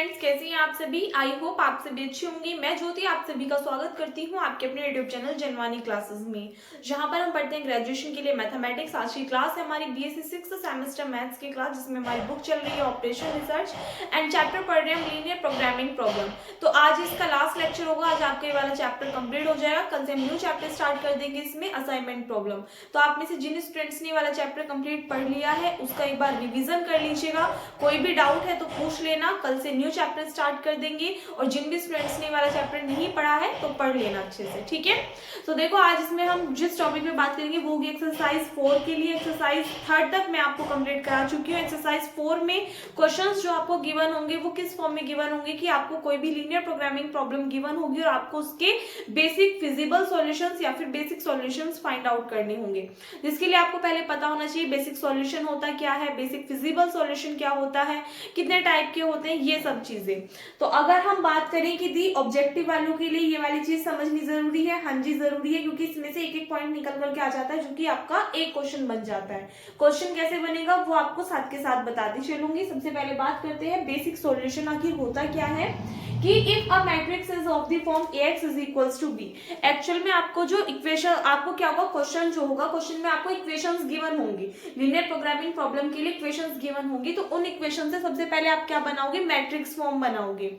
Friends, कैसे हैं आप सभी। आई होप आप सभी अच्छी होंगी। मैं ज्योति आप सभी का स्वागत करती हूं आपके अपने यूट्यूब चैनल जनवानी क्लासेस में, जहां पर हम पढ़ते हैं ग्रेजुएशन के लिए मैथमेटिक्स। आज की क्लास है हमारी बीएससी 6th सेमेस्टर मैथ्स की क्लास, जिसमें हमारी बुक चल रही है ऑपरेशन रिसर्च एंड चैप्टर पढ़ रहे हैं लीनियर प्रोग्रामिंग प्रॉब्लम। तो आज इसका लास्ट लेक्चर होगा। आज आपका ये वाला चैप्टर कंप्लीट हो जाएगा। कल से हम न्यू चैप्टर स्टार्ट कर देंगे, इसमें असाइनमेंट प्रॉब्लम। तो आप में से जिन स्टूडेंट्स ने वाला चैप्टर कंप्लीट पढ़ लिया है उसका एक बार रिवीजन कर लीजिएगा। कोई भी डाउट है तो पूछ लेना। कल से न्यू चैप्टर स्टार्ट कर देंगे, और जिन भी स्टूडेंट्स ने वाला चैप्टर नहीं पढ़ा है तो पढ़ लेना अच्छे से, ठीक है। तो देखो, आज इसमें हम जिस टॉपिक पे बात करेंगे वो होगी एक्सरसाइज 4 के लिए। एक्सरसाइज 3 तक मैं आपको कंप्लीट करा चुकी हूँ। एक्सरसाइज 4 में क्वेश्चंस जो आपको गिवन होंगे वो किस फॉर्म में गिवन होंगे कि आपको कोई भी लीनियर प्रोग्रामिंग प्रॉब्लम गिवन होगी और आपको उसके बेसिक फिजिबल सॉल्यूशंस या फिर बेसिक सॉल्यूशंस फाइंड आउट करने होंगे, जिसके लिए आपको पहले पता होना चाहिए बेसिक सॉल्यूशन होता क्या है, बेसिक फिजिबल सॉल्यूशन क्या होता है, कितने टाइप के होते हैं, ये सब चीजें। तो अगर हम बात करें कि दी ऑब्जेक्टिव वालों के लिए ये वाली चीज समझनी जरूरी है। हाँ जी, जरूरी है, क्योंकि इसमें से एक एक पॉइंट निकल करके आ जाता है जो कि आपका एक क्वेश्चन बन जाता है। क्वेश्चन कैसे बनेगा वो आपको साथ के साथ बताती चलूंगी। सबसे पहले बात करते हैं बेसिक सॉल्यूशन आखिर होता क्या है कि if a matrix is of the form ax is equals to b। Actual में आपको जो इक्वेशन, आपको क्या होगा, क्वेश्चन जो होगा, क्वेश्चन में आपको इक्वेशंस गिवन होंगी। लीनियर प्रोग्रामिंग प्रॉब्लम के लिए इक्वेशंस गिवन होंगी, तो उन इक्वेशन से सबसे पहले आप क्या बनाओगे, मैट्रिक्स फॉर्म बनाओगे।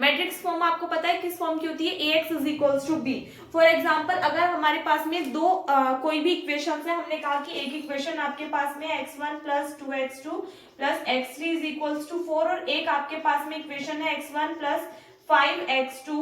मैट्रिक्स फॉर्म आपको पता है किस फॉर्म की होती है, ax is equals to b। For example, अगर हमारे पास में दो कोई भी इक्वेशन है, हमने कहा कि एक इक्वेशन आपके पास में x1 plus 2x2 plus x3 is equals to 4, और एक आपके पास में इक्वेशन है x1 plus 5x2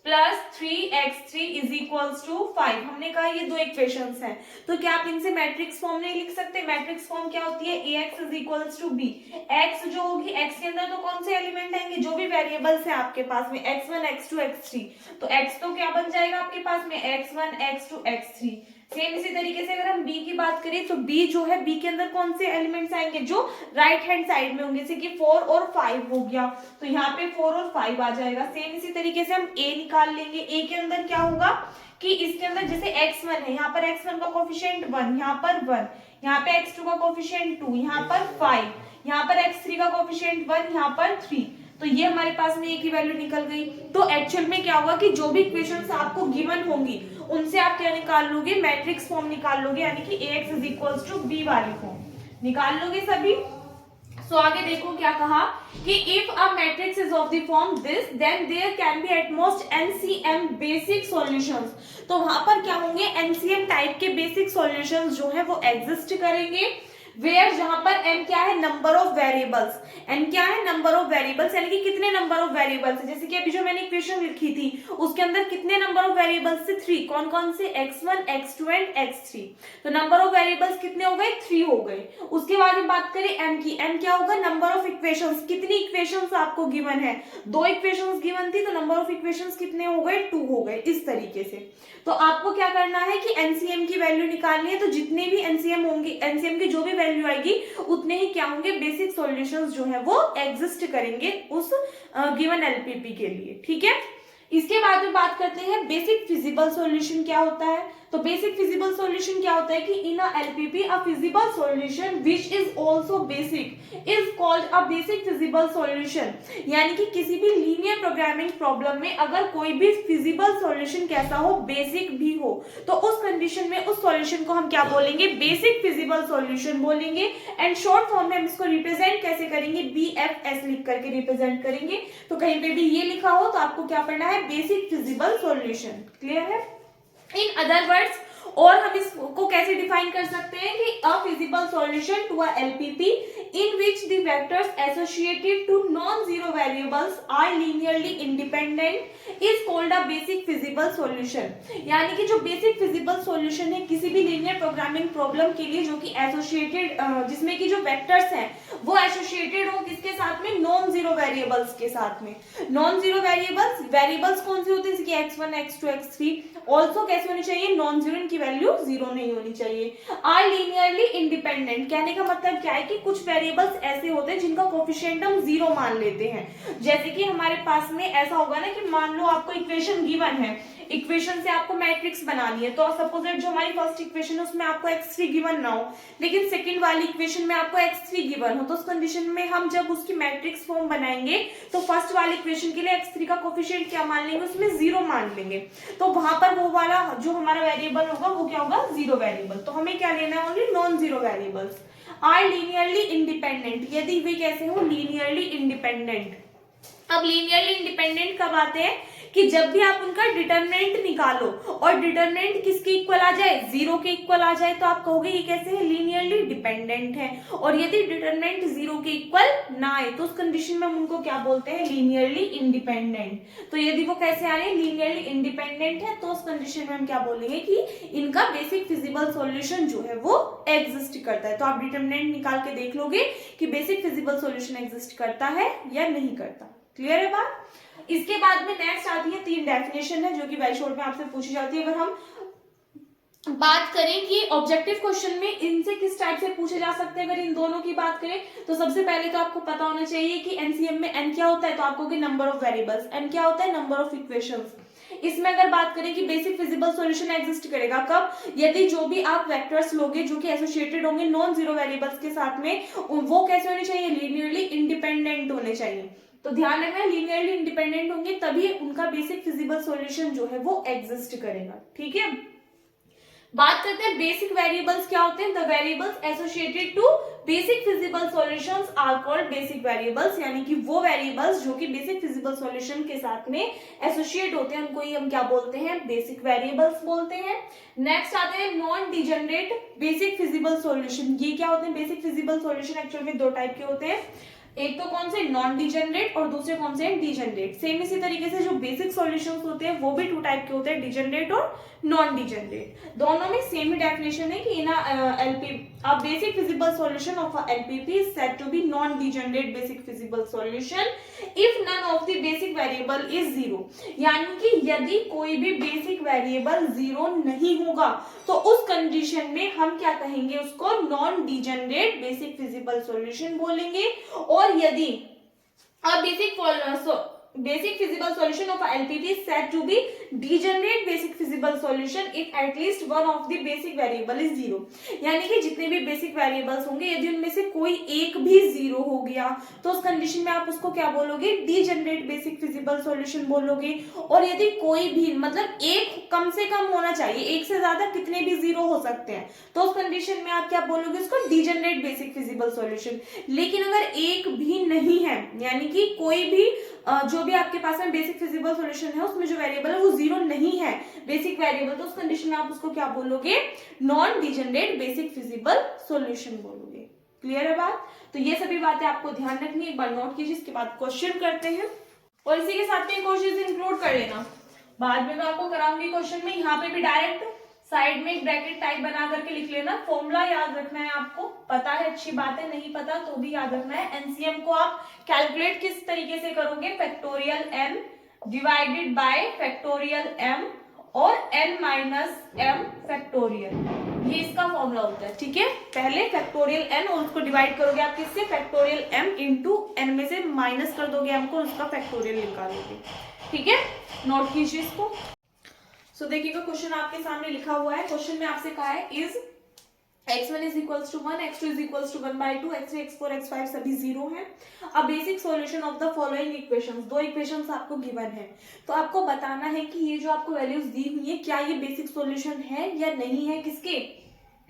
plus 3x3 is equals to 5। हमने कहा ये दो इक्वेशंस हैं, तो क्या आप इनसे मैट्रिक्स फॉर्म नहीं लिख सकते। मैट्रिक्स फॉर्म क्या होती है, ax is equals to b। x जो होगी, x के अंदर तो कौन से एलिमेंट आएंगे, जो भी वेरिएबल्स हैं आपके पास में, x1 x2 x3। तो x तो क्या बन जाएगा आपके पास में, x1 x2 x3। सेम इसी तरीके से अगर हम b की बात करें तो b जो है, b के अंदर कौन से एलिमेंट्स आएंगे, जो राइट हैंड साइड में होंगे, जैसे कि 4 और 5 हो गया, तो यहाँ पे 4 और 5 आ जाएगा। सेम इसी तरीके से हम a निकाल लेंगे। a के अंदर क्या होगा कि इसके अंदर जैसे x1 है, यहाँ पर x1 का कोफिशिएंट 1, यहाँ पर 1, यहाँ पे x2 का कोफिशिएंट 2, यहाँ पर 5, यहाँ पर x3 का कोफिशिएंट 1, यहाँ पर 3। तो ये हमारे पास में एक ही वैल्यू निकल गई। तो एक्चुअल में क्या होगा कि जो भी इक्वेशंस आपको गिवन होंगी उनसे आप क्या निकाल लोगे, मैट्रिक्स फॉर्म निकाल लोगे, यानी कि ax is equals to b वाली फॉर्म निकाल लोगे सभी। सो आगे देखो क्या कहा कि if a matrix is of the form this then there can be at most NCM basic solutions. तो वहां पर क्या होंगे, एनसीएम टाइप के बेसिक सॉल्यूशंस जो है वो एग्जिस्ट करेंगे। वेयर, जहां पर n क्या है, नंबर ऑफ वेरिएबल्स। n क्या है, नंबर ऑफ वेरिएबल्स, यानी कि कितने नंबर ऑफ वेरिएबल्स है। जैसे कि अभी जो मैंने इक्वेशन लिखी थी उसके अंदर कितने नंबर ऑफ वेरिएबल्स थे, 3। कौन कौन से, x1 x2 एंड x3। तो नंबर ऑफ वेरिएबल्स कितने हो गए, 3 हो गए। उसके बाद में बात करें m की, m क्या होगा, नंबर ऑफ इक्वेशंस। कितनी इक्वेशंस आपको गिवन है, 2 इक्वेशंस गिवन थी, तो नंबर ऑफ इक्वेशंस कितने हो गए, 2 हो गए। इस तरीके से तो आपको क्या करना है कि एनसीएम की वैल्यू निकालनी है। तो जितने भी एनसीएम होंगे, एनसीएम की जो भी वैल्यू आएगी उतने ही क्या होंगे, बेसिक सॉल्यूशंस जो है वो एग्जिस्ट करेंगे उस गिवन एलपीपी के लिए, ठीक है। इसके बाद में बात करते हैं बेसिक फिजिबल सॉल्यूशन क्या होता है। तो बेसिक फिजिबल सॉल्यूशन क्या होता है कि in a LPP a feasible solution which is also basic is called a basic feasible solution. यानी कि किसी भी लीनियर प्रोग्रामिंग प्रॉब्लम में अगर कोई भी फिजिबल सॉल्यूशन कैसा हो, बेसिक भी हो, तो उस कंडीशन में उस सॉल्यूशन को हम क्या बोलेंगे, बेसिक फिजिबल सॉल्यूशन बोलेंगे। एंड शॉर्ट फॉर्म में हम इसको रिप्रेजेंट कैसे करेंगे, BFS लिख करके रिप्रेजेंट करेंगे। तो कहीं पे भी ये लिखा हो तो आपको क्या पढ़ना है, बेसिक फिजिबल सॉल्यूशन। क्लियर है। इन अदर वर्ड्स, और हम इसको कैसे डिफाइन कर सकते हैं कि a feasible solution to a LPP in which the vectors associated to non zero variables are linearly independent is called a basic feasible solution. यानी कि जो बेसिक फिजिबल सॉल्यूशन है किसी भी लीनियर प्रोग्रामिंग प्रॉब्लम के लिए जो कि एसोसिएटेड, जिसमें कि जो वेक्टर्स हैं वो एसोसिएटेड हो किसके साथ में, नॉन जीरो वेरिएबल्स के साथ में। नॉन जीरो वेरिएबल्स, वेरिएबल्स कौन से होते हैं, जैसे कि x1 x2 x3 ऑल्सो कैसे होनी चाहिए, नॉन जीरो, इनकी वैल्यू 0 नहीं होनी चाहिए। आर लीनियरली इंडिपेंडेंट, कहने का मतलब क्या है कि कुछ वेरिएबल्स ऐसे होते हैं जिनका कोफिशिएंट हम 0 मान लेते हैं। जैसे कि हमारे पास में ऐसा होगा ना कि मान लो आपको इक्वेशन गिवन है इक्वेशन से आपको मैट्रिक्स बनानी है, तो सपोज जो हमारी फर्स्ट इक्वेशन है उसमें आपको x3 गिवन ना हो, लेकिन सेकंड वाली इक्वेशन में आपको x3 गिवन हो, तो उस कंडीशन में हम जब उसकी मैट्रिक्स फॉर्म बनाएंगे तो फर्स्ट वाली इक्वेशन के लिए x3 का कोफिशिएंट क्या मान लेंगे, उसमें 0 मान लेंगे, तो वहां पर वो वाला जो हमारा वेरिएबल होगा वो क्या होगा, 0 वेरिएबल। तो हमें क्या लेना है, only non zero variables are linearly independent, यदि वे कैसे हो, लीनियरली इंडिपेंडेंट। अब लीनियरली इंडिपेंडेंट कब आते हैं, कि जब भी आप उनका डिटरमिनेंट निकालो और डिटरमिनेंट किसके इक्वल आ जाए, 0 के इक्वल आ जाए, तो आप कहोगे ये कैसे है, लीनियरली डिपेंडेंट है। और यदि डिटरमिनेंट 0 के इक्वल ना आए तो उस कंडीशन में हम उनको क्या बोलते हैं, लीनियरली इंडिपेंडेंट। तो यदि वो कैसे आ रहे हैं, लीनियरली इंडिपेंडेंट है, तो उस कंडीशन में हम क्या बोलेंगे कि इनका बेसिक फिजिबल सॉल्यूशन जो है वो एग्जिस्ट करता है। तो आप डिटरमिनेंट निकाल के देख लोगे कि बेसिक फिजिबल सॉल्यूशन एग्जिस्ट करता है या नहीं करता। क्लियर है बात। इसके बाद में नेक्स्ट आती है 3 डेफिनेशन है जो कि वेरी शॉर्ट में आपसे पूछी जाती है। अगर हम बात करें कि ऑब्जेक्टिव क्वेश्चन में इनसे किस टाइप से पूछे जा सकते हैं, अगर इन दोनों की बात करें तो सबसे पहले तो आपको पता होना चाहिए कि एनसीएम में एन क्या होता है, तो आपको कि नंबर ऑफ वेरिएबल्स, एन क्या होता है, नंबर ऑफ इक्वेशंस। इसमें अगर बात करें कि बेसिक फिजिबल सॉल्यूशन एग्जिस्ट करेगा कब, यदि जो भी आप वेक्टर्स लोगे जो कि एसोसिएटेड होंगे नॉन जीरो वेरिएबल्स के साथ में, वो कैसे होने चाहिए, लीनियरली इंडिपेंडेंट होने चाहिए। तो ध्यान रखना, लीनियरली इंडिपेंडेंट होंगे तभी उनका बेसिक फिजिबल सॉल्यूशन जो है वो एग्जिस्ट करेगा। ठीक है, बात करते हैं बेसिक वेरिएबल्स क्या होते हैं। The variables associated to basic feasible solutions are called basic variables, यानी कि वो वेरिएबल्स जो कि बेसिक फिजिबल सॉल्यूशन के साथ में एसोसिएट होते हैं उनको ही हम क्या बोलते हैं, बेसिक वेरिएबल्स बोलते हैं। नेक्स्ट आते हैं non degenerate basic feasible solution. ये क्या होते हैं, बेसिक फिजिबल सॉल्यूशन एक्चुअल में 2 टाइप के होते हैं, एक तो कौन से, नॉन डिजेनरेट, और दूसरे कौन से, डिजेनरेट। सेम इसी तरीके से जो बेसिक सॉल्यूशंस होते हैं वो भी 2 टाइप के होते हैं, डिजेनरेट और नॉन डिजेनरेट। दोनों में सेम ही डेफिनेशन है कि इन LP a basic feasible solution of a LPP is said to be non-degenerate basic feasible solution if none of the basic variable is 0। यानी कि यदि कोई भी बेसिक वेरिएबल 0 नहीं होगा तो उस कंडीशन में हम क्या कहेंगे, उसको non degenerate basic feasible solution बोलेंगे। और यदि basic feasible solution of a LPP is said to be degenerate basic feasible solution if at least one of the basic variable is 0। यानी कि जितने भी बेसिक वेरिएबल्स होंगे यदि उनमें से कोई एक भी 0 हो गया तो उस कंडीशन में आप उसको क्या बोलोगे, डिजेनरेट बेसिक फिजिबल सॉल्यूशन बोलोगे। और यदि कोई भी मतलब एक कम से कम होना चाहिए, एक से ज्यादा कितने भी 0 हो सकते हैं, तो उस कंडीशन में आप क्या बोलोगे, उसको डिजेनरेट बेसिक फिजिबल सॉल्यूशन। लेकिन अगर एक भी नहीं है, यानी कि कोई भी जो भी आपके पास में बेसिक फिजिबल सॉल्यूशन है उसमें जो वेरिएबल है वो 0 नहीं है बेसिक वेरिएबल, तो उस कंडीशन में आप उसको क्या बोलोगे, non degenerate basic feasible solution बोलोगे। क्लियर है बात। तो ये सभी बातें आपको ध्यान रखनी है, एक बार नोट कीजिए, इसके बाद क्वेश्चन करते हैं और इसी के साथ में क्वेश्चन इंक्लूड कर लेना, बाद में मैं आपको कराऊंगी क्वेश्चन में। यहाँ पे भी डायरेक्ट साइड में एक ब्रैकेट टाइप बना करके लिख लेना, फॉर्मूला याद रखना है आपको, पता है अच्छी बात है, नहीं पता तो भी याद रखना है। एनसीएम को आप कैलकुलेट किस तरीके से करोगे, factorial n divided by factorial m और एन माइनस एम फैक्टोरियल, ये इसका फॉर्मूला होता है। ठीक है, पहले फैक्टोरियल एन और उसको डिवाइड करोगे आप किससे, फैक्टोरियल एम इंटू एन में से माइनस कर दोगे एम को, उसका फैक्टोरियल निकालोगे। ठीक है, नोट कीजिए इसको। सो देखिएगा क्वेश्चन आपके सामने लिखा हुआ है, क्वेश्चन में आपसे कहा है is x1 is equals to 1, x2 is equals to 1/2, x3, x4, x5 सभी 0 हैं। अब basic solution of the following equations, 2 equations आपको गिवन है, तो आपको बताना है कि ये जो आपको वैल्यूज दी हुई है क्या ये बेसिक सॉल्यूशन है या नहीं है, किसके,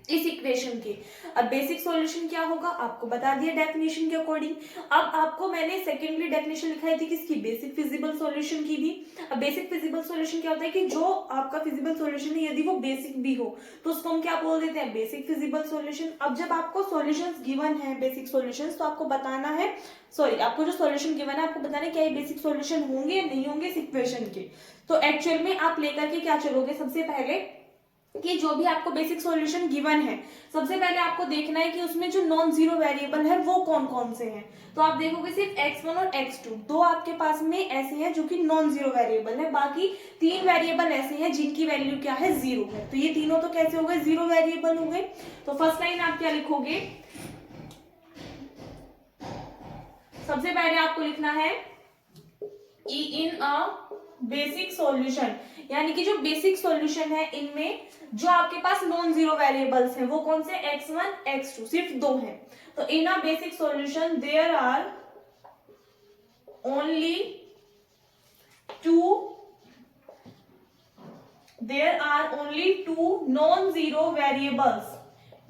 इस इक्वेशन की। अब बेसिक सॉल्यूशन क्या होगा आपको बता दिया डेफिनेशन के अकॉर्डिंग। अब आपको मैंने सेकेंडली डेफिनेशन लिखाई थी किसकी, बेसिक फिजिबल सॉल्यूशन की भी। अब बेसिक फिजिबल सॉल्यूशन क्या होता है कि जो आपका फिजिबल सॉल्यूशन है यदि वो बेसिक भी हो तो उसको हम क्या बोल देते हैं, बेसिक फिजिबल सॉल्यूशन। अब जब आपको सॉल्यूशंस गिवन है बेसिक सॉल्यूशंस, तो आपको बताना है, सॉरी आपको जो सॉल्यूशन गिवन है आपको बताना है क्या ये बेसिक सॉल्यूशन होंगे या नहीं होंगे इस इक्वेशन के। तो एक्चुअल में आप लेकर के क्या चलोगे, सबसे पहले कि जो भी आपको बेसिक सॉल्यूशन गिवन है सबसे पहले आपको देखना है कि उसमें जो नॉन जीरो वेरिएबल है वो कौन कौन से हैं। तो आप देखोगे सिर्फ x1 और x2 दो आपके पास में ऐसे हैं जो कि नॉन जीरो वेरिएबल है, बाकी 3 वेरिएबल ऐसे हैं जिनकी वैल्यू क्या है, 0 है। तो ये तीनों तो कैसे हो गए, 0 वेरिएबल हो गए। तो फर्स्ट लाइन आप क्या लिखोगे, सबसे पहले आपको लिखना है ई इन अ बेसिक सॉल्यूशन, यानी कि जो बेसिक सॉल्यूशन है इनमें जो आपके पास नॉन जीरो वेरिएबल्स हैं वो कौन से, x1 x2, सिर्फ दो हैं। तो in a basic solution there are only two non zero variables.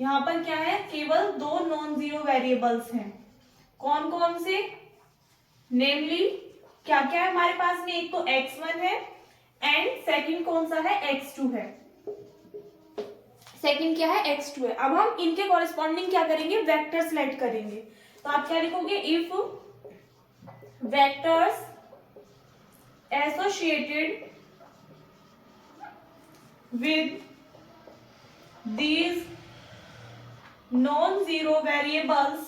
यहां पर क्या है, केवल दो नॉन जीरो वेरिएबल्स हैं। कौन कौन से, नेमली क्या क्या है हमारे पास में, एक तो x1 है एंड सेकंड कौन सा है, x2 है। सेकंड क्या है, x2 है। अब हम इनके कॉरेस्पॉन्डिंग क्या करेंगे, वेक्टर सेलेक्ट करेंगे। तो आप क्या लिखोगे, if vectors associated with these non-zero variables,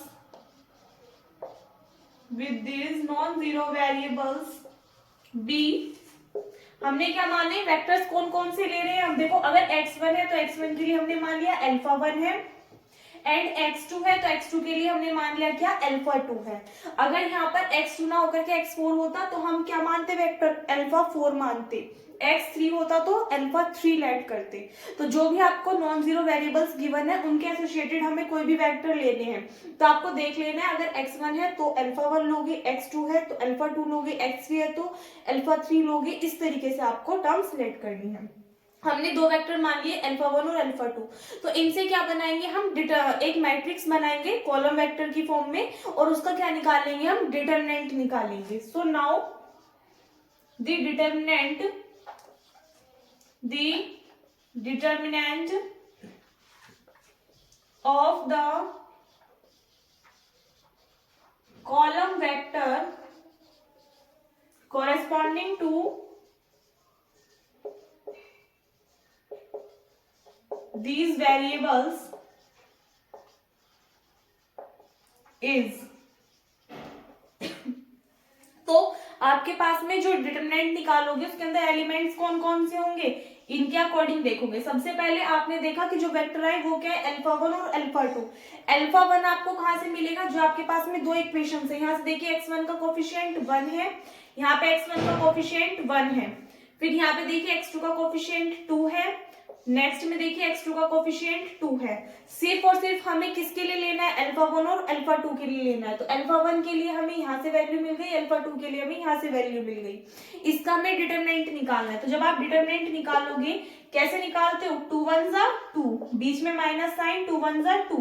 b, हमने क्या माने, वेक्टर्स कौन कौन से ले रहे हैं। हम देखो अगर x1 है तो x1 के लिए हमने मान लिया अल्फा 1 है, एंड x2 है तो x2 के लिए हमने मान लिया क्या, अल्फा 2 है। अगर यहाँ पर x2 ना होकर के x4 होता तो हम क्या मानते, वेक्टर अल्फा 4 मानते, x3 होता तो अल्फा 3 लेट करते। तो जो भी आपको नॉन जीरो वेरिएबल्स गिवन है उनके एसोसिएटेड हमें कोई भी वेक्टर लेने हैं। तो आपको देख लेना है, अगर x1 है तो अल्फा 1 लोगे, x2 है तो अल्फा 2 लोगे, x3 है तो अल्फा 3 लोगे। इस तरीके से आपको टर्म सिलेक्ट करनी है। हमने दो वेक्टर मान लिए अल्फा 1 और अल्फा 2। तो इनसे क्या बनाएंगे हम, एक मैट्रिक्स बनाएंगे कॉलम वेक्टर की फॉर्म में, और उसका क्या निकालेंगे हम, डिटरमिनेंट निकालेंगे। So now the determinant of the column vector corresponding to these variables is तो आपके पास में जो डिटरमिनेंट निकालोगे उसके अंदर एलिमेंट्स कौन कौन से होंगे, इनके अकॉर्डिंग देखोगे। सबसे पहले आपने देखा कि जो वेक्टर है वो क्या है, अल्फा 1 और अल्फा 2। अल्फा 1 आपको कहां से मिलेगा, जो आपके पास में दो इक्वेशन है, यहाँ से देखिए x1 का कोफिशिएंट 1 है, यहाँ पे x1 का कोफिशिएंट 1 है, फिर यहाँ पे देखिए x2 का कोफिशिएंट 2 है, नेक्स्ट में देखिए x2 का कोफिशिएंट 2 है। सिर्फ और सिर्फ हमें किसके लिए लेना है, अल्फा 1 और अल्फा 2 के लिए लेना है। तो अल्फा 1 के लिए हमें यहाँ से वैल्यू मिल गई, अल्फा 2 के लिए हमें यहाँ से वैल्यू मिल गई। इसका हमें डिटरमिनेंट निकालना है। तो जब आप डिटरमिनेंट निकालोगे कैसे निकालते हो, 2 1 जा 2, बीच में माइनस साइन, 2 1 जा 2,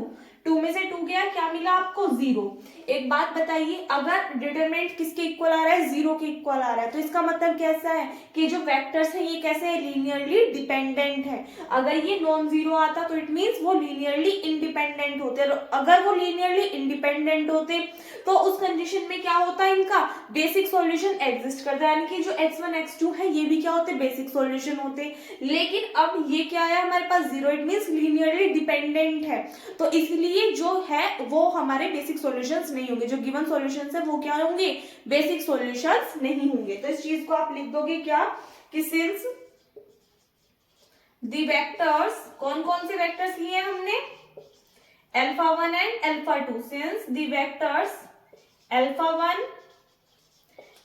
2 में से 2 गया, क्या मिला आपको, 0। एक बात बताइए, अगर डिटरमिनेंट किसके इक्वल आ रहा है, 0 के इक्वल आ रहा है, तो इसका मतलब कैसा है कि जो वेक्टर्स हैं ये कैसे है, लीनियरली डिपेंडेंट है। अगर ये नॉन जीरो आता तो इट मींस वो लीनियरली इंडिपेंडेंट होते। अगर वो लीनियरली इंडिपेंडेंट होते तो उस कंडीशन में क्या होता है, इनका बेसिक सॉल्यूशन एग्जिस्ट करता है, यानी कि जो x1 x2 है ये भी क्या होते, बेसिक सॉल्यूशन होते। लेकिन अब ये क्या है हमारे पास, 0, इट मींस लीनियरली डिपेंडेंट है, तो इसलिए जो है वो हमारे बेसिक सॉल्यूशंस नहीं होंगे। जो गिवन सॉल्यूशंस है वो क्या होंगे, बेसिक सॉल्यूशंस नहीं होंगे। तो इस चीज को आप लिख दोगे क्या, कि सिंस द वेक्टर्स, कौन कौन से वेक्टर्स लिए हमने, alpha 1 and alpha 2, since the vectors alpha 1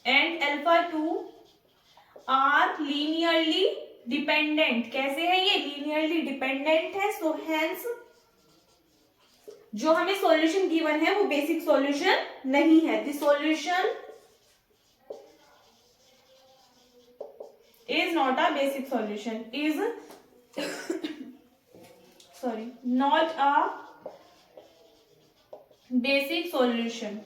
and alpha 2 are linearly dependent. कैसे है ये, लीनियरली डिपेंडेंट है। सो हेंस जो हमें सॉल्यूशन गिवन है वो बेसिक सॉल्यूशन नहीं है। The solution is not a basic solution, is sorry not a basic solution,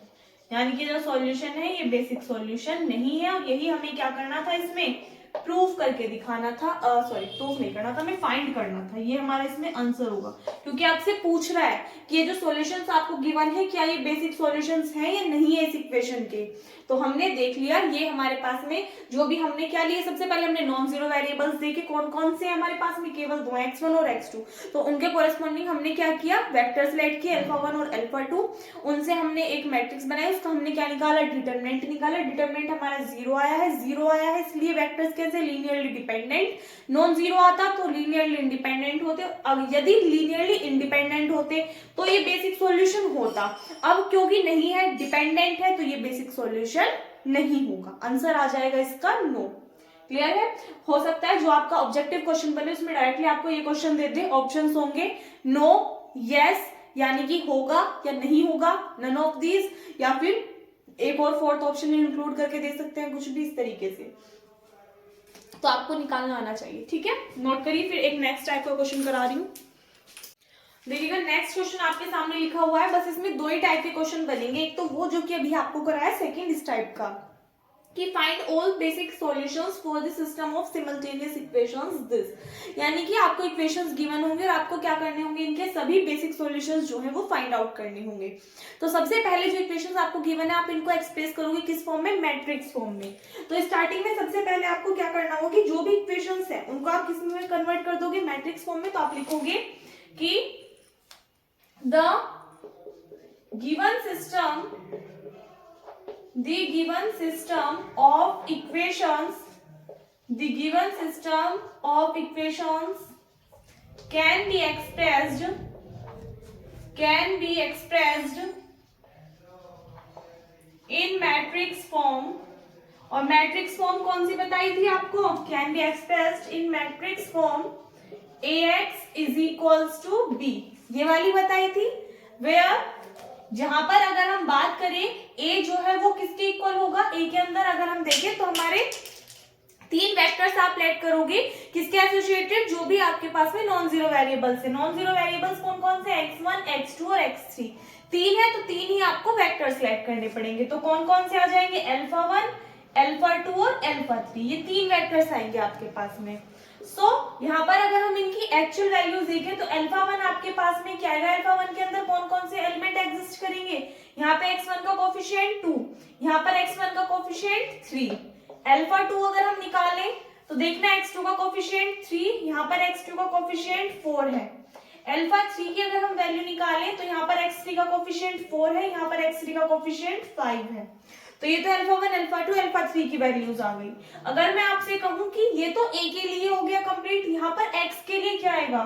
यानी कि जो सॉल्यूशन है ये बेसिक सॉल्यूशन नहीं है। और यही हमें क्या करना था, इसमें प्रूफ करके दिखाना था, सॉरी प्रूफ नहीं करना था, हमें फाइंड करना था। ये हमारा इसमें आंसर होगा, क्योंकि आपसे पूछ रहा है कि ये जो सॉल्यूशंस आपको गिवन है क्या ये बेसिक सॉल्यूशंस हैं या नहीं है इस इक्वेशन के। तो हमने देख लिया, ये हमारे पास में जो भी हमने क्या लिए, सबसे पहले हमने नॉन जीरो वेरिएबल्स देखे कौन कौन से हमारे पास में, केवल दो, x1 और x2। तो उनके कोरेस्पॉन्डिंग हमने क्या किया, वेक्टर सेलेक्ट किए अल्फा 1 और अल्फा 2, उनसे हमने एक मैट्रिक्स बनाया, उसका हमने क्या निकाला, डिटरमिनेंट निकाला। डिटरमिनेंट हमारा 0 आया है, 0 आया है इसलिए वेक्टर्स कैसे, लीनियरली डिपेंडेंट। नॉन जीरो आता तो लीनियरली इंडिपेंडेंट होते। अब यदि लीनियरली इंडिपेंडेंट होते तो ये बेसिक सॉल्यूशन होता। अब क्योंकि नहीं है, डिपेंडेंट है, तो ये बेसिक सॉल्यूशन नहीं होगा। आंसर आ जाएगा इसका नो। क्लियर है? हो सकता है जो आपका ऑब्जेक्टिव क्वेश्चन बने उसमें डायरेक्टली आपको ये क्वेश्चन दे दे, ऑप्शंस होंगे नो, यस यानी कि होगा या नहीं होगा, नन ऑफ दीज, या फिर एक और फोर्थ ऑप्शन इंक्लूड करके दे सकते हैं, कुछ भी इस तरीके से। तो आपको निकालना आना चाहिए, ठीक है? नोट करिए। फिर एक नेक्स्ट टाइप का क्वेश्चन करा रही हूँ। देखिएगा नेक्स्ट क्वेश्चन आपके सामने लिखा हुआ है, बस इसमें दो ही टाइप के क्वेश्चन बनेंगे। एक तो वो जो कि अभी आपको कराया, सेकंड इस टाइप का कि find all basic solutions for the system of simultaneous equations this, यानी कि आपको इक्वेशंस गिवन होंगे और आपको क्या करने होंगे, इनके सभी बेसिक सॉल्यूशंस जो है वो फाइंड आउट करने होंगे। तो सबसे पहले जो इक्वेशंस आपको गिवन है आप इनको एक्सप्रेस करोगे किस फॉर्म में, मैट्रिक्स फॉर्म में। तो स्टार्टिंग में सबसे पहले आपको क्या करना होगा कि जो भी इक्वेशंस है उनको आप किस में कन्वर्ट कर दोगे, मैट्रिक्स फॉर्म में। तो आप लिखोगे कि the given system of equations can be expressed in matrix form, और मैट्रिक्स फॉर्म कौन सी बताई थी आपको, can be expressed in matrix form ax is equals to b, ये वाली बताई थी। वेयर जहां पर अगर हम बात करें a जो है वो किसके इक्वल होगा, a के अंदर अगर हम देखें तो हमारे तीन वेक्टर्स आप लेट करोगे, किसके एसोसिएटेड, जो भी आपके पास में नॉन जीरो वेरिएबल्स है। नॉन जीरो वेरिएबल्स कौन कौन से, x1 x2 और x3, तीन है तो तीन ही आपको वेक्टर्स लेट करने पड़ेंगे। तो कौन कौन से आ जाएंगे, अल्फा 1 अल्फा 2 और अल्फा 3, ये तीन वेक्टर्स आएंगे आपके पास में। यहाँ पर अगर हम इनकी एक्चुअल वैल्यूज देखें तो अल्फा 1 आपके पास में क्या आएगा, अल्फा 1 के अंदर कौन कौन से एलिमेंट एग्जिस्ट करेंगे, यहाँ पे x1 का कोफिशिएंट 2, यहाँ पर x1 का कोफिशिएंट 3, अल्फा 2 अगर हम निकालें तो देखना x2 का कोफिशिएंट 3, यहाँ पर x2 का कोफिशिएंट 4 है। अल्फा 3 की अगर हम वैल्यू निकालें तो यहाँ पर x3 का कोफिशिएंट 4 है, यहाँ पर x3 का कोफिशिएंट 5 है। तो ये तो अल्फा 1 अल्फा 2 अल्फा 3 की वैल्यूज आ गई। अगर मैं आपसे कहूं कि ये तो a के लिए हो गया कंप्लीट, यहाँ पर x के लिए क्या आएगा,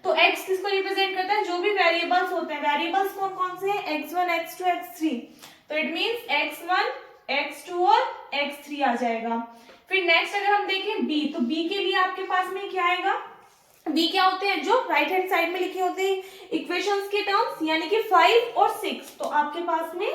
तो x किसको रिप्रेजेंट करता है, जो भी वेरिएबल्स होते हैं। वेरिएबल्स कौन कौन से हैं, x1 x2 x3, तो इट मींस x1 x2 और x3 आ जाएगा। फिर नेक्स्ट अगर हम देखें b, तो b के लिए आपके पास में क्या आएगा, b क्या होते हैं, जो राइट हैंड साइड में लिखे होते हैं इक्वेशंस के टर्म्स, यानी कि 5 और 6, तो आपके पास में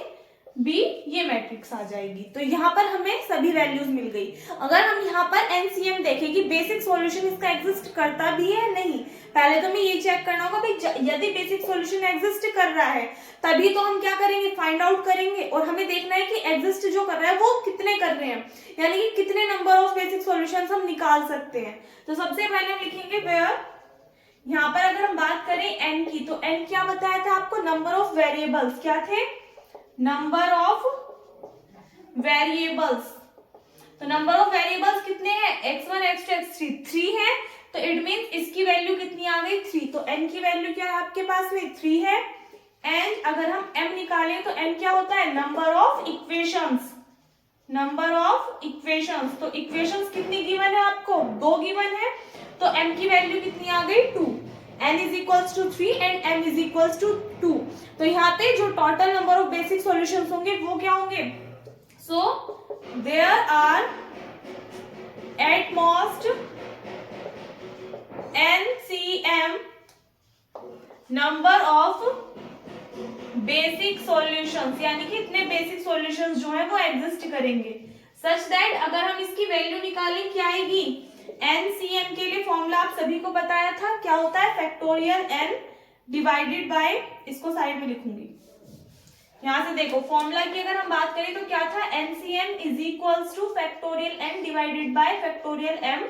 b ये मैट्रिक्स आ जाएगी। तो यहाँ पर हमें सभी वैल्यूज मिल गई। अगर हम यहाँ पर एनसीएम देखें कि बेसिक सॉल्यूशन इसका एग्जिस्ट करता भी है नहीं, पहले तो हमें ये चेक करना होगा भाई यदि बेसिक सॉल्यूशन एग्जिस्ट कर रहा है तभी तो हम क्या करेंगे, फाइंड आउट करेंगे, और हमें देखना है कि एग्जिस्ट जो कर रहा है वो कितने कर रहे हैं, यानी कि कितने नंबर ऑफ बेसिक सॉल्यूशंस हम निकाल सकते हैं। तो सबसे पहले हम लिखेंगे वेयर, यहाँ पर अगर हम बात करें n की, तो n क्या बताया था आपको, नंबर ऑफ वेरिएबल्स, क्या थे, नंबर ऑफ वेरिएबल्स। तो नंबर ऑफ वेरिएबल्स कितने हैं, x1 x2 x3 3 है, तो इट मींस इसकी वैल्यू कितनी आ गई 3, तो n की वैल्यू क्या है आपके पास में 3 है। एंड अगर हम m निकालें तो m क्या होता है, number of equations, number of equations. तो इक्वेशंस कितनी गिवन है आपको, 2 गिवन है, तो m की वैल्यू कितनी आ गई 2, n is equals to 3 and m is equals to 2। तो यहाँ पे जो total number of basic solutions होंगे वो क्या होंगे, so there are at most NCM number of basic solutions, यानी कि इतने बेसिक सॉल्यूशंस जो है वो एग्जिस्ट करेंगे, सच दैट अगर हम इसकी वैल्यू निकालें क्या आएगी, NCM के लिए फॉर्मूला आप सभी को बताया था, क्या होता है, फैक्टोरियल n डिवाइडेड बाय, इसको साइड में लिखूंगी, यहां से देखो फॉर्मूला की अगर हम बात करें तो क्या था, NCM is equals two factorial n divided by factorial m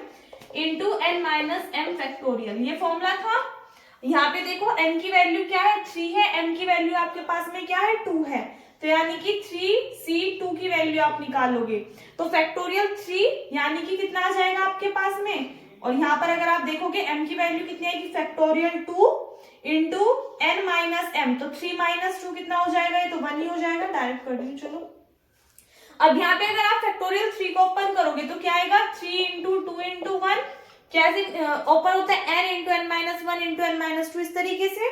into n minus m factorial, ये फॉर्मूला था। यहाँ पे देखो n की वैल्यू क्या है 3 है, m की वैल्यू आपके पास में क्या है 2 है, तो यानी कि 3c2 की वैल्यू आप निकालोगे तो फैक्टोरियल 3 यानी कि कितना आ जाएगा आपके पास में, और यहाँ पर अगर आप देखोगे m की वैल्यू कितनी आएगी, factorial 2 into n minus m, तो 3 माइनस 2 कितना हो जाएगा, ये तो 1 ही हो जाएगा, डायरेक्ट कर दूं चलो। अब यहाँ पे अगर आप फैक्टोरियल 3 को ओपन करोगे तो क्या आएगा, 3 इंटू 2 इंटू 1, कैसे ओपन होता है, n into n minus 1 into n minus 2, इस तरीके से।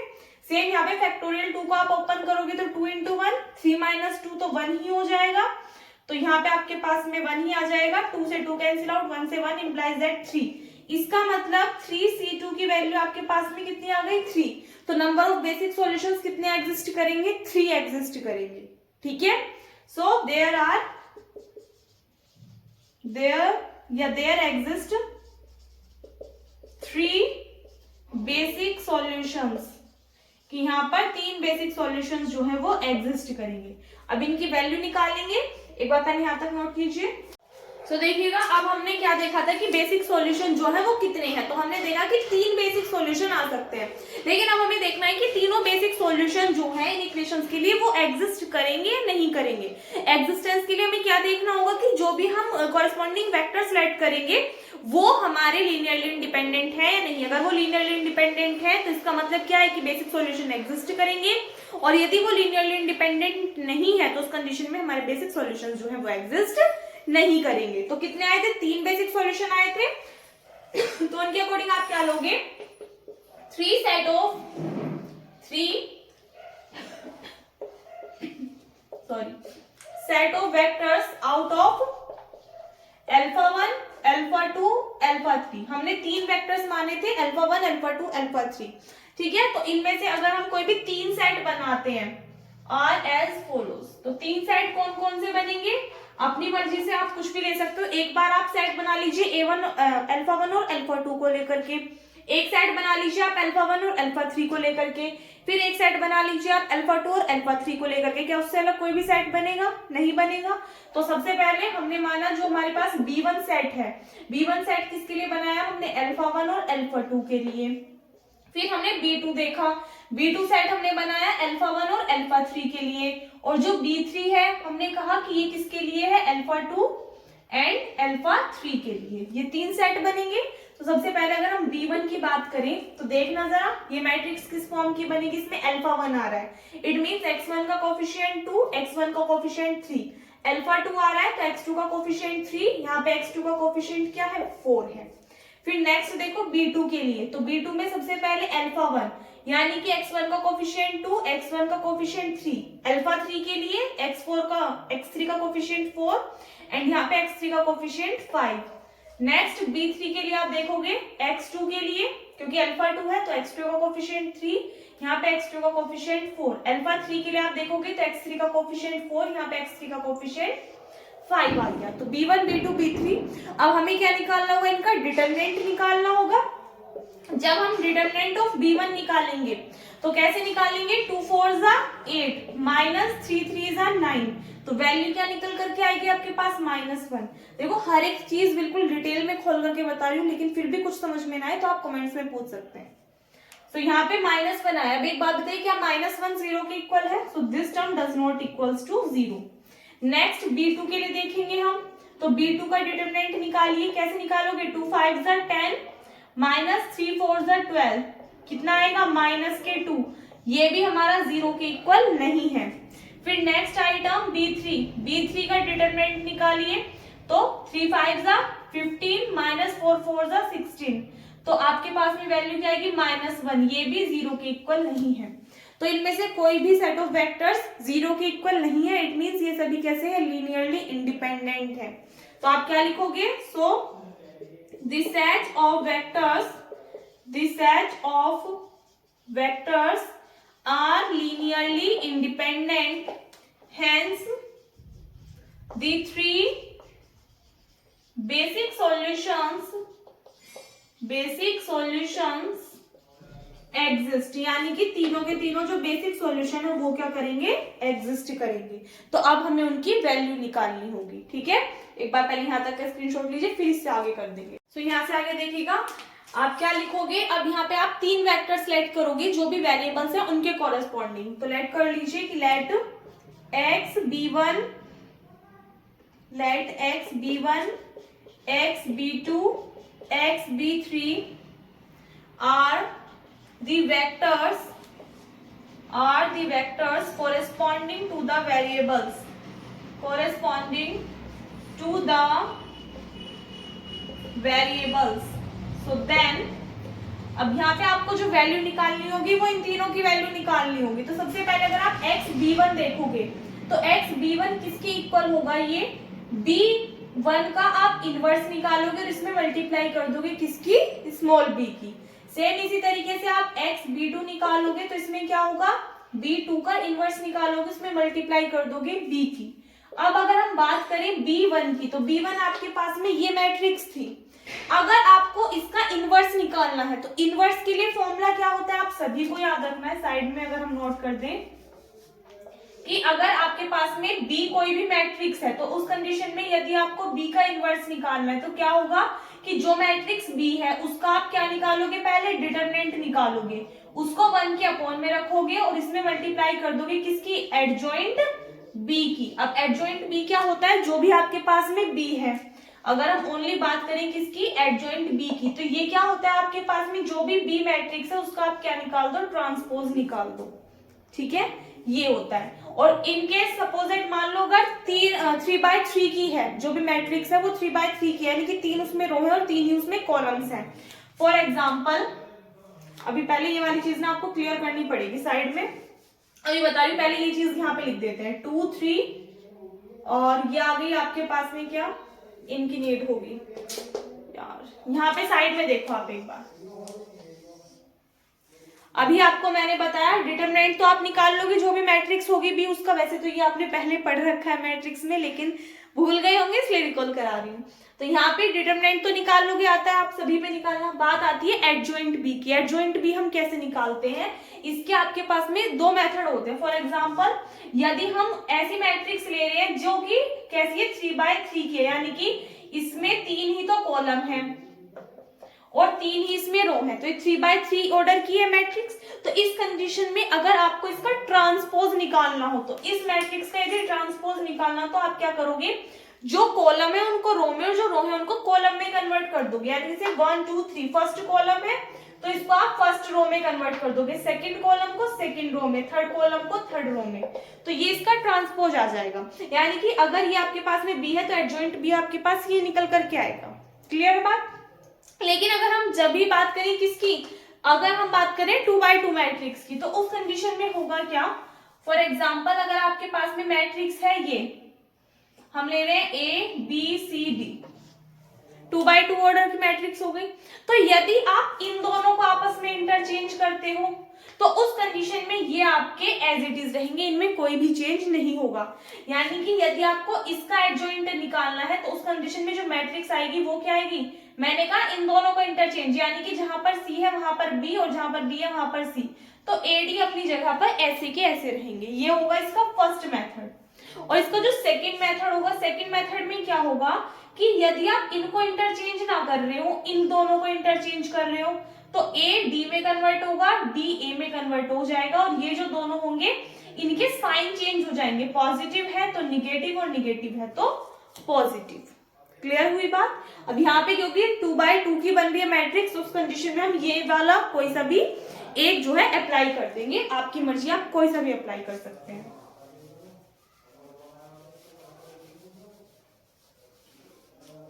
सेम यहाँ पे फैक्टोरियल 2 को आप ओपन करोगे तो 2 इंटू 1, 3 माइनस 2 तो 1 ही हो जाएगा। तो यहाँ पे आपके पास में 1 ही आ जाएगा, 2 से 2 कैंसिल आउट, 1 से 1 इंप्लाइज दैट 3। इसका मतलब 3C2 की वैल्यू आपके पास में कितनी आ गई, 3। तो नंबर ऑफ बेसिक सॉल्यूशंस कितने एग्जिस्ट करेंगे, 3 एग्जिस्ट करेंगे। ठीक है, so there exist 3 basic solutions, कि यहाँ पर 3 बेसिक सॉल्यूशंस जो है वो एग्जिस्ट करेंगे। अब इनकी वैल्यू निकालेंगे, एक बार पहले यहाँ तक नोट कीजिए। तो देखिएगा, अब हमने क्या देखा था कि बेसिक सॉल्यूशन जो है वो कितने हैं, तो हमने देखा कि 3 बेसिक सॉल्यूशन आ सकते हैं। लेकिन अब हमें देखना है कि तीनों बेसिक सॉल्यूशन जो है इन इक्वेशंस के लिए वो एग्जिस्ट करेंगे या नहीं करेंगे। एग्जिस्टेंस के लिए हमें क्या देखना होगा कि जो भी हम कॉरेस्पॉन्डिंग वेक्टर सेलेक्ट करेंगे वो हमारे लीनियरली इंडिपेंडेंट है या नहीं। अगर वो लीनियरली इंडिपेंडेंट है तो इसका मतलब क्या है कि बेसिक सॉल्यूशन एग्जिस्ट करेंगे, और यदि वो लीनियरली इंडिपेंडेंट नहीं है तो उस कंडीशन में हमारे बेसिक सॉल्यूशन जो है वो एग्जिस्ट नहीं करेंगे। तो कितने आए थे, 3 बेसिक सॉल्यूशन आए थे। तो उनके अकॉर्डिंग आप क्या लोगे, 3 set of vectors out of alpha 1 alpha 2 alpha 3। हमने 3 वेक्टर्स माने थे, अल्फा 1 अल्फा 2 अल्फा 3। ठीक है, तो इनमें से अगर हम कोई भी 3 सेट बनाते हैं आर एज फॉलोज, तो 3 सेट कौन कौन से बनेंगे, अपनी मर्जी से आप कुछ भी ले सकते हो। एक बार आप सेट बना लीजिए अल्फा 1 और अल्फा 2 को लेकर के, एक सेट बना लीजिए आप अल्फा 1 और अल्फा 3 को लेकर के, फिर एक सेट बना लीजिए आप अल्फा 2 और अल्फा 3 को लेकर के। क्या उससे अलग कोई भी सेट बनेगा, नहीं बनेगा। तो सबसे पहले हमने माना जो हमारे पास B1 सेट है, B1 सेट किसके लिए बनाया हमने, अल्फा 1 और अल्फा 2 के लिए। फिर हमने B2 देखा, B2 सेट हमने बनाया अल्फा 1 और अल्फा 3 के लिए, और जो B3 है हमने कहा कि ये किसके लिए है, अल्फा 2 एंड अल्फा 3 के लिए। ये 3 सेट बनेंगे। तो सबसे पहले अगर हम B1 की बात करें तो देखना जरा, ये मैट्रिक्स किस फॉर्म की बनेगी, इसमें अल्फा 1 आ रहा है, इट मींस x1 का कोफिशिएंट 2, x1 का कोफिशिएंट 3, अल्फा 2 आ रहा है तो x2 का कोफिशिएंट 3, यहाँ पे x2 का कोफिशिएंट क्या है, 4 है। फिर नेक्स्ट देखो B2 के लिए, तो B2 में सबसे पहले अल्फा 1 यानी कि x1 का कोफिशिएंट 2, x1 का कोफिशिएंट 3, अल्फा 3 के लिए x3 का कोफिशिएंट 4 एंड यहाँ पे x3 का कोफिशिएंट 5। नेक्स्ट B3 के लिए आप देखोगे x2 के लिए, क्योंकि अल्फा 2 है तो x2 का कोफिशिएंट 3, यहाँ पे x2 का कोफिशिएंट 4, अल्फा 3 के लिए आप देखोगे तो x3 का कोफिशिएंट 4, यहाँ पे x3 का कोफिशिएंट 5 आ गया। तो B1 B2 B3। अब हमें क्या निकालना होगा, इनका डिटरमिनेंट निकालना होगा। जब हम डिटरमिनेंट ऑफ B1 निकालेंगे तो कैसे निकालेंगे, 2 4 8 माइनस 3 3 9, तो वैल्यू क्या निकल करके आएगी आपके पास, -1। देखो हर एक चीज बिल्कुल डिटेल में खोल करके बता रही हूँ, लेकिन फिर भी कुछ समझ में ना आए तो आप कमेंट्स में पूछ सकते हैं। तो यहाँ पे -1 आया। अब एक बात बताइए, क्या -1 0 के इक्वल है, so this term does not equals to 0। Next B2 के लिए देखेंगे हम, तो B2 का डिटरमिनेंट निकालिए। कैसे निकालोगे, 2 5 10 माइनस 3 4 12, कितना आएगा, -2। ये भी हमारा 0 के इक्वल नहीं है। फिर नेक्स्ट आइटम B3 का डिटरमिनेंट निकालिए, तो 3 5 15 माइनस 4 4 16, तो आपके पास में वैल्यू क्या आएगी, -1। ये भी 0 के इक्वल नहीं है। तो इनमें से कोई भी सेट ऑफ वेक्टर्स 0 के इक्वल नहीं है, इट मींस ये सभी कैसे है, लीनियरली इंडिपेंडेंट है। तो आप क्या लिखोगे, सो the set of vectors are linearly independent, hence the 3 basic solutions exist, यानी कि तीनों के तीनों जो बेसिक सॉल्यूशन है वो क्या करेंगे, एग्जिस्ट करेंगे। तो अब हमें उनकी वैल्यू निकालनी होगी। ठीक है, एक बार पहले यहाँ तक का स्क्रीनशॉट लीजिए, फिर इससे आगे कर देंगे। तो यहाँ से आगे देखिएगा, आप क्या लिखोगे, अब यहाँ पे आप 3 वेक्टर सेलेक्ट करोगे जो भी वेरिएबल्स हैं उनके कॉरेस्पॉन्डिंग। तो लेट कर लीजिए कि late x b1 x b2 x b3 are the vectors corresponding to the variables so then अब यहाँ पे आपको जो वैल्यू निकालनी होगी वो इन तीनों की वैल्यू निकालनी होगी। तो सबसे पहले अगर आप x b1 देखोगे तो x b1 किसके इक्वल होगा, ये b1 का आप इनवर्स निकालोगे और इसमें मल्टीप्लाई कर दोगे किसकी, स्मॉल b की। सेम इसी तरीके से आप x b2 निकालोगे तो इसमें क्या होगा, b2 का इनवर्स निकालोगे, इसमें मल्टीप्लाई कर दोगे b की। अब अगर हम बात करें b1 की, तो b1 आपके पास में ये मैट्रिक्स थी। अगर आपको इसका इनवर्स निकालना है तो इनवर्स के लिए फॉर्मूला क्या होता है, आप सभी को याद रखना है। साइड में अगर हम नोट कर दें कि अगर आपके पास में b कोई भी मैट्रिक्स है तो उस कंडीशन में यदि आपको b का इनवर्स निकालना है तो क्या होगा कि जो मैट्रिक्स b है उसका आप क्या निकालोगे, पहले डिटरमिनेंट निकालोगे, उसको 1 के अपॉन में रखोगे और इसमें मल्टीप्लाई कर दोगे किसकी, एडजॉइंट b की। अब एडजॉइंट b क्या होता है, जो भी आपके पास में b है, अगर हम ओनली बात करें किसकी, एडजॉइंट b की, तो ये क्या होता है आपके पास में जो भी b मैट्रिक्स है उसका आप क्या निकाल दो, ट्रांसपोज निकाल दो, ठीक है, ये होता है। और इनकेस सपोजेट मान लो अगर 3/3 की है, जो भी मैट्रिक्स है वो 3/3 की है, यानी कि 3 उसमें रो है और 3 ही उसमें कॉलम्स हैं। फॉर एग्जांपल, अभी पहले ये वाली चीज ना आपको क्लियर करनी पड़ेगी साइड में, अभी बता रही हूँ, पहले ये चीज यहाँ पे लिख देते हैं 2 3 और ये आ गई आपके पास में क्या, इनकी नीड होगी यार, यहाँ पे साइड में देखो आप एक बार। अभी आपको मैंने बताया डिटरमिनेंट तो आप निकाल लोगे जो भी मैट्रिक्स होगी भी उसका, वैसे तो ये आपने पहले पढ़ रखा है मैट्रिक्स में लेकिन भूल गए होंगे इसलिए रिकॉल करा रही हूँ। तो यहाँ पे डिटरमिनेंट तो निकाल लोगे, आता है आप सभी पे निकालना। बात आती है एडजॉइंट बी की। एडजॉइंट बी हम कैसे निकालते हैं, इसके आपके पास में 2 मेथड होते हैं। फॉर एग्जाम्पल, यदि हम ऐसी मैट्रिक्स ले रहे हैं जो कि कैसी है, 3/3 की है, यानी कि इसमें 3 ही तो कॉलम है और 3 ही इसमें रो है, तो ये 3/3 ऑर्डर की है मैट्रिक्स। तो इस कंडीशन में अगर आपको इसका ट्रांसपोज निकालना हो, तो इस मैट्रिक्स का यदि ट्रांसपोज निकालना तो आप क्या करोगे, जो कॉलम है उनको रो में और जो रो है उनको कॉलम में कन्वर्ट कर दोगे। यानी जैसे 1 2 3 फर्स्ट कॉलम है तो इसको आप फर्स्ट रो में कन्वर्ट कर दोगे, सेकंड कॉलम को सेकंड रो में, थर्ड कॉलम को थर्ड रो में, तो ये इसका ट्रांसपोज आ जाएगा। यानी कि अगर ये आपके पास में बी है तो एडजॉइंट बी आपके पास ये निकल करके आएगा। क्लियर है बात। लेकिन अगर हम जब भी बात करें किसकी, अगर हम बात करें 2/2 मैट्रिक्स की, तो उस कंडीशन में होगा क्या, फॉर एग्जांपल अगर आपके पास में मैट्रिक्स है, ये हम ले रहे हैं A B C D, 2/2 order की मैट्रिक्स हो गई। तो यदि आप इन दोनों को आपस में इंटरचेंज करते हो तो उस कंडीशन में ये आपके एज इट इज रहेंगे, इनमें कोई भी चेंज नहीं होगा। यानी कि यदि आपको इसका एडजॉइंट निकालना है तो उस कंडीशन में जो मैट्रिक्स आएगी वो क्या आएगी, मैंने कहा इन दोनों को इंटरचेंज, यानी कि जहां पर सी है वहां पर बी और जहां पर बी है वहां पर सी, तो एडी अपनी जगह पर ऐसे के ऐसे रहेंगे। ये होगा इसका फर्स्ट मेथड। और इसका जो सेकंड मेथड होगा, सेकंड मेथड में क्या होगा कि यदि आप इनको इंटरचेंज ना कर रहे हो, इन दोनों को इंटरचेंज कर रहे हो, तो ए डी में कन्वर्ट होगा, डी ए में कन्वर्ट हो जाएगा और ये जो दोनों होंगे इनके साइन चेंज हो जाएंगे, पॉजिटिव है तो निगेटिव और निगेटिव है तो पॉजिटिव। क्लियर हुई बात। अब यहाँ पे क्योंकि 2/2 की बन रही है मैट्रिक्स, उस कंडीशन में हम ये वाला कोई सा भी एक जो है अप्लाई कर देंगे, आपकी मर्जी, आप कोई सा भी अप्लाई कर सकते हैं।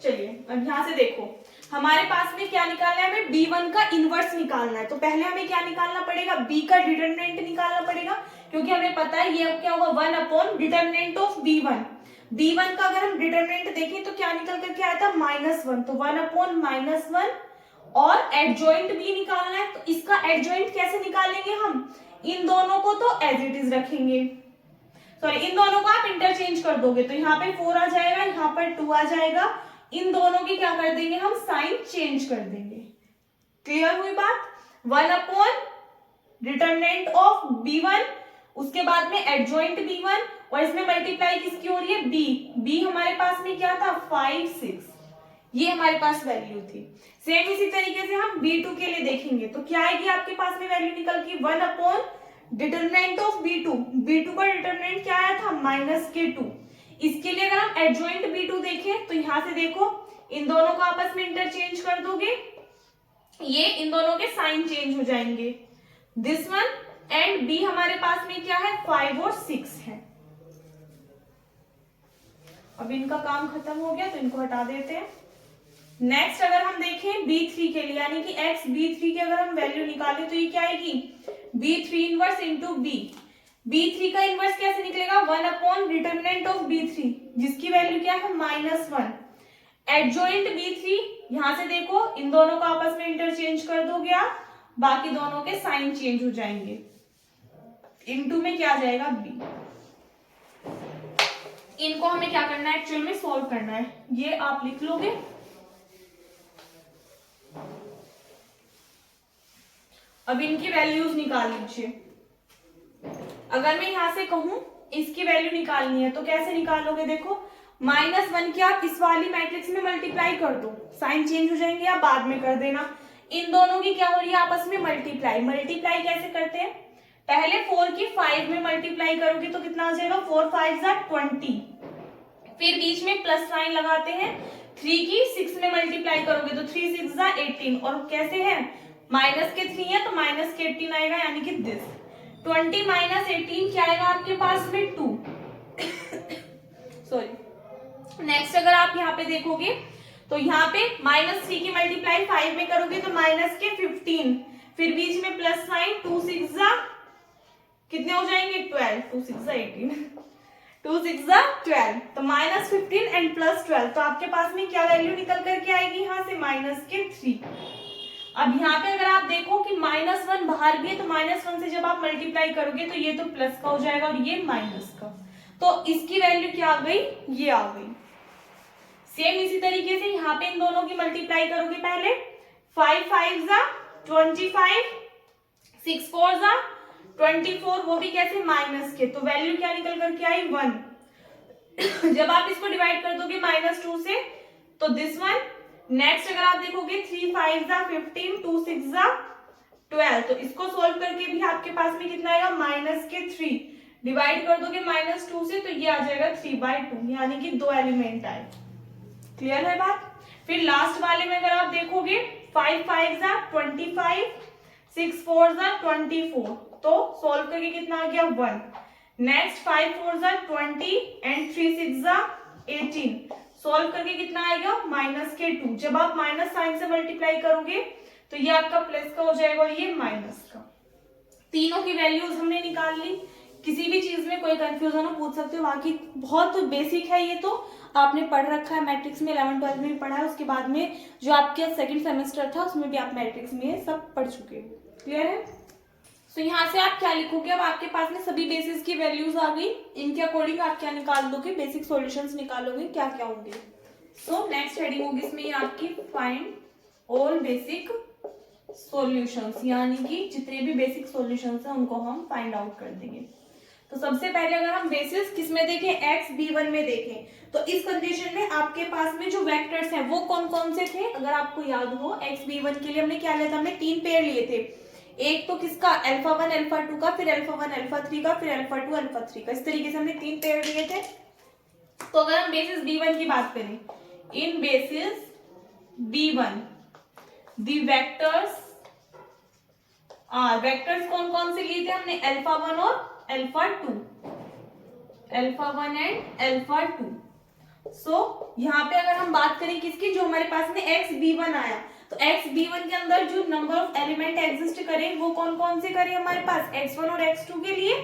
चलिए अब यहाँ से देखो, हमारे पास में क्या निकालना है, हमें b1 का इनवर्स निकालना है। तो पहले हमें क्या निकालना पड़ेगा, b का डिटरमिनेंट निकालना पड़ेगा, क्योंकि हमें पता है ये क्या होगा, 1 upon determinant of b1। b1 का अगर हम डिटरमिनेंट देखें तो क्या निकल करके आया था, -1, तो 1 अपॉन -1। और एडजॉइंट b निकालना है, तो इसका एडजॉइंट कैसे निकालेंगे हम, इन दोनों को तो एज इट इज रखेंगे, सॉरी इन दोनों को आप इंटरचेंज कर दोगे, तो यहाँ पे 4 आ जाएगा, यहाँ पर 2 आ जाएगा, इन दोनों की क्या कर देंगे हम, साइन चेंज कर देंगे। क्लियर हुई बात। 1 अपॉन डिटरमिनेंट ऑफ b1, उसके बाद में एडजॉइंट b1 और इसमें मल्टीप्लाई किसकी हो रही है, b हमारे पास में क्या था 5 6, ये हमारे पास वैल्यू थी। सेम इसी तरीके से हम b2 के लिए देखेंगे तो क्या आएगी आपके पास में वैल्यू निकल की, 1 अपॉन डिटरमिनेंट ऑफ b2 का डिटरमिनेंट क्या आया था -2। इसके लिए अगर हम एडजॉइंट b2 देखें तो यहां से देखो इन दोनों को आपस में इंटरचेंज कर दोगे, ये इन दोनों के साइन चेंज हो जाएंगे, दिस वन एंड b हमारे पास में क्या है 5 और 6 है। अब इनका काम खत्म हो गया तो इनको हटा देते हैं। नेक्स्ट अगर हम देखें b3 के लिए, यानी कि x b3 की अगर हम वैल्यू निकालें तो ये क्या आएगी, b3 inverse into b, B3 का इनवर्स कैसे निकलेगा, 1 अपॉन डिटर्मिनेंट ऑफ B3 जिसकी वैल्यू क्या है -1, एडजॉइंट B3, यहां से देखो इन दोनों को आपस में इंटरचेंज कर दोगे आप, बाकी दोनों के साइन चेंज हो जाएंगे, इनटू में क्या आ जाएगा B। इनको हमें क्या करना है, एक्चुअल में सॉल्व करना है, ये आप लिख लोगे। अब इनकी वैल्यूज निकाल लीजिए। अगर मैं यहां से कहूं इसकी वैल्यू निकालनी है तो कैसे निकालोगे, देखो -1 की आप इस वाली मैट्रिक्स में मल्टीप्लाई कर दो, साइन चेंज हो जाएंगे, आप बाद में कर देना। इन दोनों की क्या हो रही है आपस में मल्टीप्लाई, मल्टीप्लाई कैसे करते हैं, पहले 4 की 5 में मल्टीप्लाई करोगे तो कितना आ जाएगा, 4 5 20, फिर बीच में प्लस साइन लगाते हैं, 3 की 6 में मल्टीप्लाई करोगे तो 3 6 18, और कैसे है माइनस के 3 है तो माइनस के 18 आएगा, यानी कि दिस 20 माइनस 18 क्या आएगा आपके पास में 2 सॉरी। नेक्स्ट अगर आप यहाँ पे देखोगे तो यहाँ पे -3 की मल्टीप्लाई 5 में करोगे तो माइनस के 15, फिर बीच में प्लस साइन, 2 6 कितने हो जाएंगे 12, 2 6 18, 2 6 12, तो -15 एंड +12, तो आपके पास में क्या वैल्यू निकल करके आएगी यहाँ से -3। अब यहाँ पे अगर आप देखो कि -1 बाहर भी है तो -1 से जब आप मल्टीप्लाई करोगे तो ये तो प्लस का हो जाएगा और ये माइनस का, तो इसकी वैल्यू क्या आ गई, ये आ गई। सेम इसी तरीके से यहाँ पे इन दोनों की मल्टीप्लाई करोगे, पहले 5 5 25, 6 4 24, वो भी कैसे माइनस के, तो वैल्यू क्या निकल करके आई 1। जब आप इसको डिवाइड कर दोगे -2 से तो दिस वन। नेक्स्ट अगर आप देखोगे 3 5 15, 2 6 12, तो इसको सोल्व करके भी आपके पास में कितना आएगा -3, डिवाइड कर दोगे -2 से तो ये आ जाएगा 3/2, यानी कि 2 एलिमेंट आए। क्लियर है बात। फिर लास्ट वाले में अगर आप देखोगे 5 5 25, 6 4 24, तो सोल्व करके कितना आ गया 1। नेक्स्ट 5 4 20 एंड 3 6 18, सोल्व करके कितना आएगा -2। जब आप माइनस साइन से मल्टीप्लाई करोगे तो ये आपका प्लस का हो जाएगा और ये माइनस का। तीनों की वैल्यूज हमने निकाल ली। किसी भी चीज में कोई कंफ्यूजन हो पूछ सकते हो, बाकी बहुत बेसिक है, ये तो आपने पढ़ रखा है, मैट्रिक्स में 11 12 में भी पढ़ा है, उसके बाद में जो आपके सेकंड सेमेस्टर था उसमें भी आप मैट्रिक्स में सब पढ़ चुके हो। क्लियर है। तो यहाँ से आप क्या लिखोगे, अब आपके पास में सभी बेसिस की वैल्यूज आ गई, इनके अकॉर्डिंग आप क्या निकाल दोगे, बेसिक सॉल्यूशंस निकालोगे, क्या क्या होंगे। सो नेक्स्ट हेडिंग होगी इसमें ये आपकी फाइंड ऑल बेसिक सॉल्यूशंस, यानी कि जितने भी बेसिक सॉल्यूशंस हैं उनको हम फाइंड आउट कर देंगे। तो सबसे पहले अगर हम बेसिस किस में देखें, x b1 में देखें, तो इस कंडीशन में आपके पास में जो वेक्टर्स हैं वो कौन कौन से थे, अगर आपको याद हो x b1 के लिए हमने क्या लिया था, हमने 3 पेयर लिए थे। एक तो किसका, α1 α2 का, फिर α1 α3 का, फिर α2 α3 का, इस तरीके से हमने 3 पेयर लिए थे। तो अगर हम बेसिस b1 की बात करें, in basis b1 the vectors are, vectors कौन कौन से लिए थे हमने, α1 और α2, α1 एंड α2। सो यहाँ पे अगर हम बात करें किसकी, जो हमारे पास में x b1 आया, तो x b1 के अंदर जो नंबर ऑफ एलिमेंट एग्जिस्ट करें वो कौन कौन से करें हमारे पास, x1 और x2 के लिए,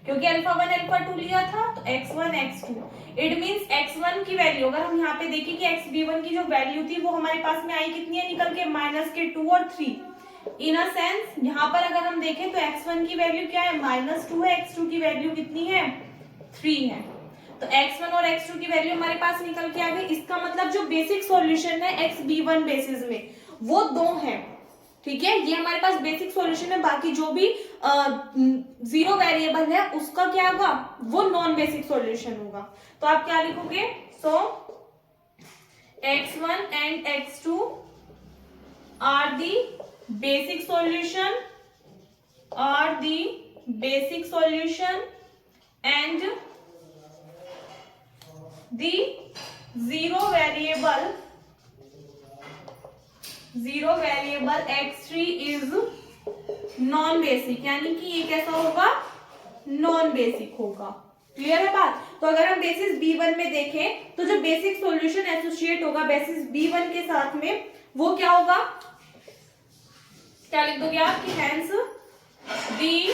क्योंकि α1 α2 लिया था तो x1 x2। It means x1 की वैल्यू अगर हम यहाँ पे देखें कि x b1 की जो वैल्यू थी वो हमारे पास में आई कितनी है निकल के -2 और 3। इन अ सेंस यहाँ पर अगर हम देखें तो x1 की वैल्यू क्या है -2 है, x2 की वैल्यू कितनी है 3 है, तो x1 और x2 की वैल्यू हमारे पास निकल के आ गई। इसका मतलब जो बेसिक सॉल्यूशन है x b1 बेसिस में वो 2 है, ठीक है, ये हमारे पास बेसिक सॉल्यूशन है। बाकी जो भी जीरो वेरिएबल है उसका क्या होगा, वो नॉन बेसिक सॉल्यूशन होगा। तो आप क्या लिखोगे, so x1 and x2 are the basic solution, and the zero variable x3 is non basic, यानी कि ये कैसा होगा, नॉन बेसिक होगा। क्लियर है बात। तो अगर हम बेसिस b1 में देखें तो जो बेसिक सॉल्यूशन एसोसिएट होगा बेसिस b1 के साथ में वो क्या होगा, क्या लिख दोगे आप कि hence the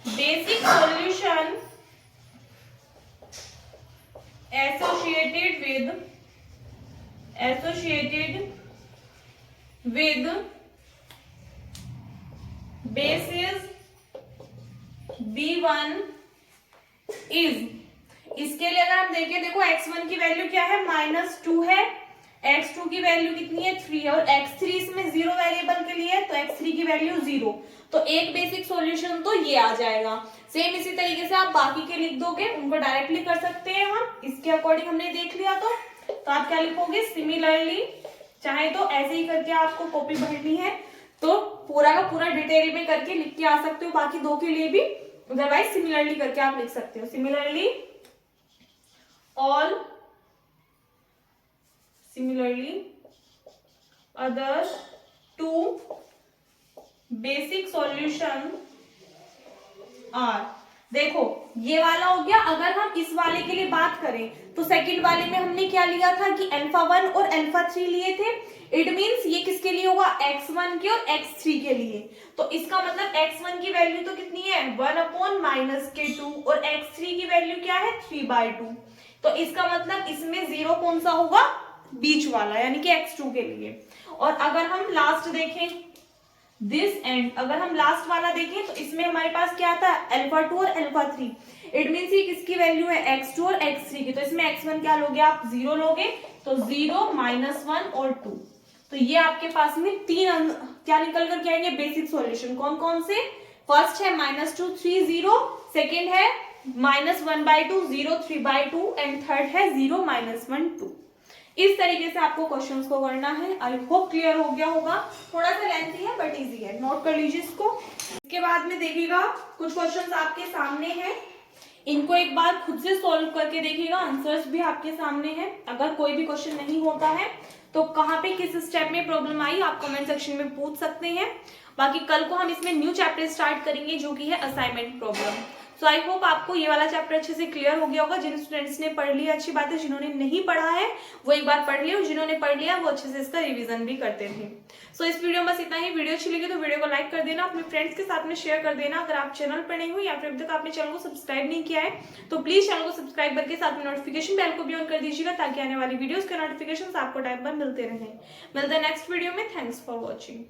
basic solution associated with basis B1 is, इसके लिए अगर हम देखें, देखो x1 की वैल्यू क्या है, -2 है, x2 की वैल्यू कितनी है 3 है, और x3 इसमें 0 वेरिएबल के लिए है, तो x3 की वैल्यू 0, तो एक बेसिक सॉल्यूशन तो ये आ जाएगा। सेम इसी तरीके से आप बाकी के लिख दोगे, उनको डायरेक्टली कर सकते हैं हम, इसके अकॉर्डिंग हमने देख लिया तो आप क्या लिखोगे, सिमिलरली, चाहे तो ऐसे ही करके आपको कॉपी भरनी है तो पूरा का पूरा डिटेल में करके लिख के आ सकते हो, बाकी दो के लिए भी अदरवाइज सिमिलरली करके आप लिख सकते हो। Similarly other two basic solution are, देखो ये वाला हो गया। अगर हम इस वाले के लिए बात करें तो सेकंड वाले में हमने क्या लिया था कि α1 और α3 लिए थे। इट मींस ये किसके लिए होगा, x1 के और x3 के लिए। तो इसका मतलब x1 की वैल्यू तो कितनी है 1/-2 और x3 की वैल्यू क्या है 3/2। तो इसका मतलब इसमें 0 कौन सा होगा, बीच वाला, यानी कि x2 के लिए। और अगर हम लास्ट देखें दिस एंड, अगर हम लास्ट वाला देखें तो इसमें हमारे पास क्या था α2 और α3। इट मींस ये किसकी वैल्यू है x2 और x3 की, तो इसमें x1 क्या लोगे आप 0 लोगे, तो 0, -1 और 2। तो ये आपके पास में तीन क्या निकल कर के आएंगे बेसिक सॉल्यूशन। कौन कौन से, फर्स्ट है -2 3 0, सेकेंड है -1/2 0 3/2 एंड थर्ड है 0 -1 2। इस तरीके से आपको क्वेश्चंस को करना है। आई होप क्लियर हो गया होगा, थोड़ा सा लेंथी है बट इजी है, नोट कर लीजिए इसको। इसके बाद में देखिएगा कुछ क्वेश्चंस आपके सामने हैं, इनको एक बार खुद से सॉल्व करके देखिएगा, आंसर्स भी आपके सामने हैं। अगर कोई भी क्वेश्चन नहीं होता है तो कहाँ पे किस स्टेप में प्रॉब्लम आई आप कमेंट सेक्शन में पूछ सकते हैं। बाकी कल को हम इसमें न्यू चैप्टर स्टार्ट करेंगे जो कि है assignment problem. So I hope आपको ये वाला चैप्टर अच्छे से क्लियर हो गया होगा। जिन स्टूडेंट्स ने पढ़ लिया अच्छी बात है, जिन्होंने नहीं पढ़ा है वो एक बार पढ़ लिया, और जिन्होंने पढ़ लिया वो अच्छे से इसका रिवीजन भी करते थे। सो इस वीडियो में बस इतना ही। वीडियो अच्छी लगी तो वीडियो को लाइक कर देना, अपने फ्रेंड्स के साथ में शेयर कर देना। अगर आप चैनल पर नहीं हो या फिर अभी तक आपने चैनल को सब्सक्राइब नहीं किया है तो प्लीज चैनल को सब्सक्राइब करके साथ में नोटिफिकेशन बेल को भी ऑन कर दीजिएगा, ताकि आने वाली वीडियोस के नोटिफिकेशन आपको टाइम पर मिलते रहे। मिलते हैं नेक्स्ट वीडियो में। Thanks for watching.